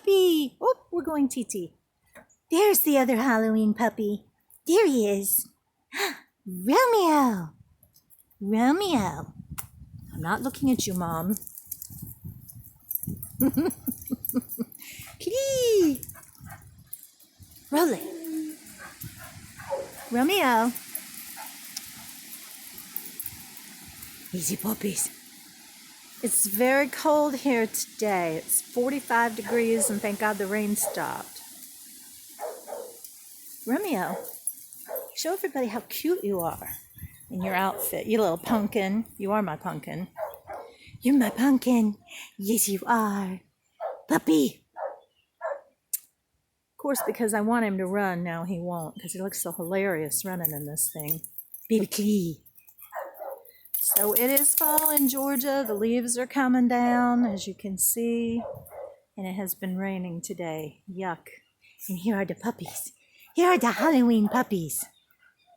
puppy. Oh, we're going TT. There's the other Halloween puppy. There he is. Romeo. Romeo. I'm not looking at you, Mom. Kitty. Roll it. Romeo. Easy puppies. It's very cold here today. It's 45 degrees and thank God the rain stopped. Romeo, show everybody how cute you are in your outfit. You little pumpkin. You are my pumpkin. You're my pumpkin. Yes, you are. Puppy. Of course, because I want him to run, now he won't, because he looks so hilarious running in this thing. Baby kitty. So it is fall in Georgia. The leaves are coming down, as you can see, and it has been raining today. Yuck. And here are the puppies. Here are the Halloween puppies.